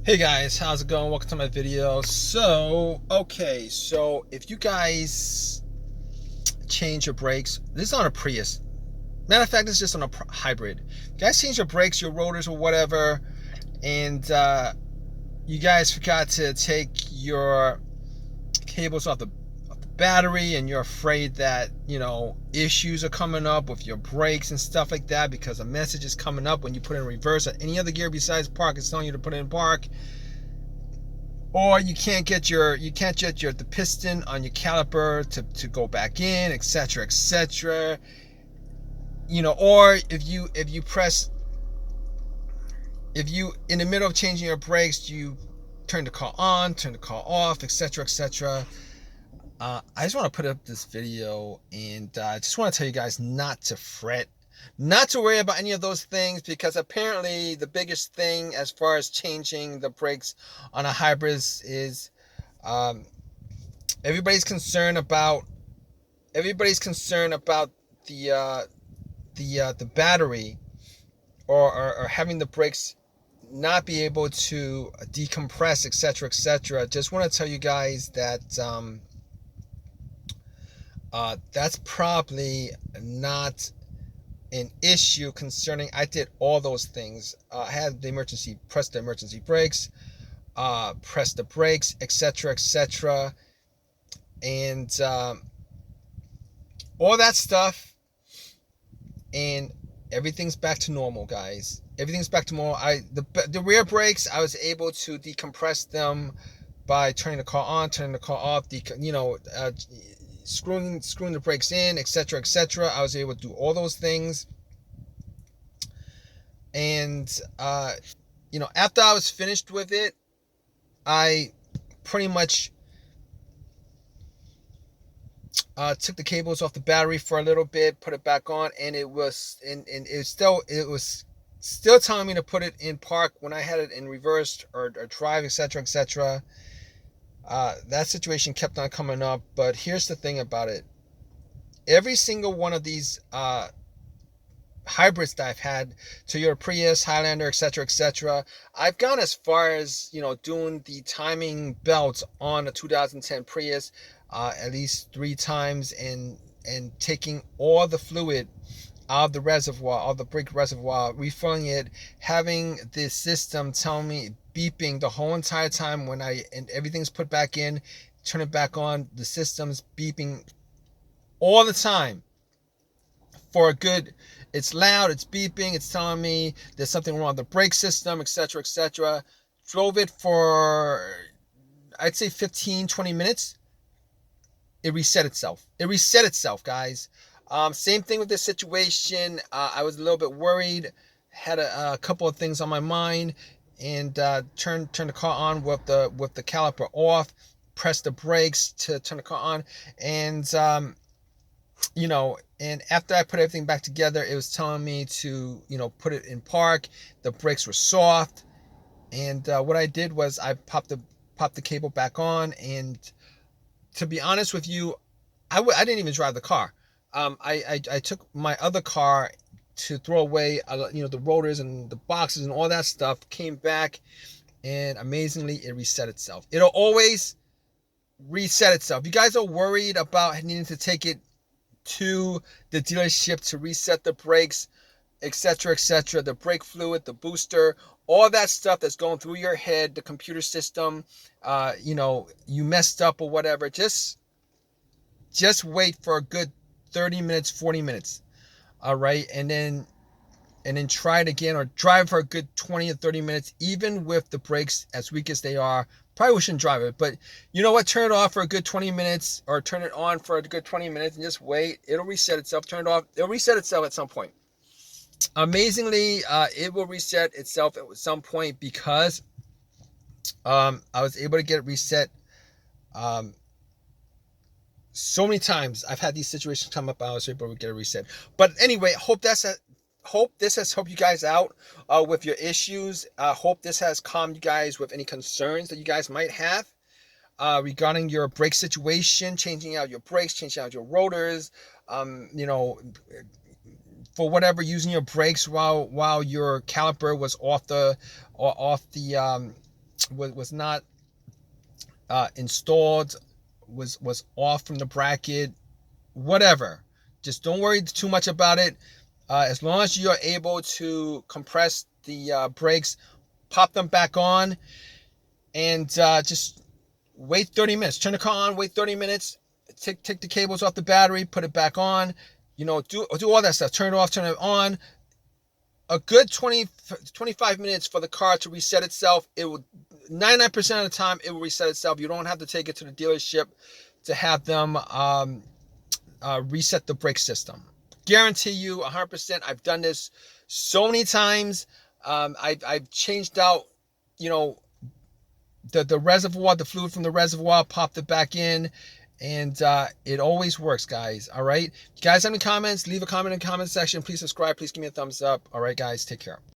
Hey guys, how's it going? Welcome to my video. So if you guys change your brakes, this is on a Prius. Matter of fact, this is just on a hybrid. You guys change your brakes, your rotors, or whatever, and you guys forgot to take your cables off the battery, and you're afraid that issues are coming up with your brakes and stuff like that because a message is coming up when you put in reverse or any other gear besides park. It's telling you to put it in park. Or you can't get the piston on your caliper to go back in, etc., etc. Or if you in the middle of changing your brakes, you turn the car on, turn the car off, etc., etc. I just want to put up this video, and I just want to tell you guys not to fret, not to worry about any of those things, because apparently the biggest thing as far as changing the brakes on a hybrid is everybody's concerned about the battery, or having the brakes not be able to decompress, etc., etc. Just want to tell you guys that that's probably not an issue concerning. I did all those things. I had press the emergency brakes, press the brakes, etc., etc., and all that stuff, and everything's back to normal, guys. Everything's back to normal. The rear brakes, I was able to decompress them by turning the car on, turning the car off, screwing the brakes in, etc., etc. I was able to do all those things, and after I was finished with it, I pretty much took the cables off the battery for a little bit, put it back on, and it was still telling me to put it in park when I had it in reverse or drive, etc., etc. That situation kept on coming up. But here's the thing about it: every single one of these hybrids that I've had, Toyota Prius, Highlander, etc., etc., I've gone as far as doing the timing belts on a 2010 Prius at least 3 times, and taking all the fluid out of the reservoir, out of the brake reservoir, refilling it, having this system tell me, beeping the whole entire time and everything's put back in, turn it back on, the system's beeping all the time for a good. It's loud, it's beeping, it's telling me there's something wrong with the brake system, etc., etc. Drove it for, I'd say, 15-20 minutes. It reset itself, guys. Same thing with this situation. I was a little bit worried, had a couple of things on my mind, and turned the car on with the caliper off, pressed the brakes to turn the car on, and and after I put everything back together, it was telling me to put it in park. The brakes were soft, and what I did was I popped the cable back on, and to be honest with you, I didn't even drive the car. I took my other car to throw away, the rotors and the boxes and all that stuff. Came back, and amazingly, it reset itself. It'll always reset itself. You guys are worried about needing to take it to the dealership to reset the brakes, etc., etc., the brake fluid, the booster, all that stuff that's going through your head, the computer system, you messed up or whatever. Just wait for a good 30 minutes, 40 minutes. All right. And then try it again, or drive for a good 20 or 30 minutes, even with the brakes as weak as they are. Probably shouldn't drive it, but you know what? Turn it off for a good 20 minutes, or turn it on for a good 20 minutes, and just wait. It'll reset itself. Turn it off. It'll reset itself at some point. Amazingly, it will reset itself at some point, because I was able to get it reset so many times. I've had these situations come up. I was able to get a reset. But anyway, hope this has helped you guys out with your issues. Hope this has calmed you guys with any concerns that you guys might have regarding your brake situation, changing out your brakes, changing out your rotors, for whatever, using your brakes while your caliper was off the was not installed, was off from the bracket, whatever. Just don't worry too much about it. As long as you are able to compress the brakes, pop them back on, and just wait 30 minutes. Turn the car on, wait 30 minutes, take the cables off the battery, put it back on. Do all that stuff. Turn it off, turn it on. A good 25 minutes for the car to reset itself. It will 99% of the time it will reset itself. You don't have to take it to the dealership to have them reset the brake system. Guarantee you 100%. I've done this so many times. I've changed out, the reservoir, the fluid from the reservoir, popped it back in, and it always works, guys. All right. If you guys have any comments, leave a comment in the comment section. Please subscribe. Please give me a thumbs up. All right, guys. Take care.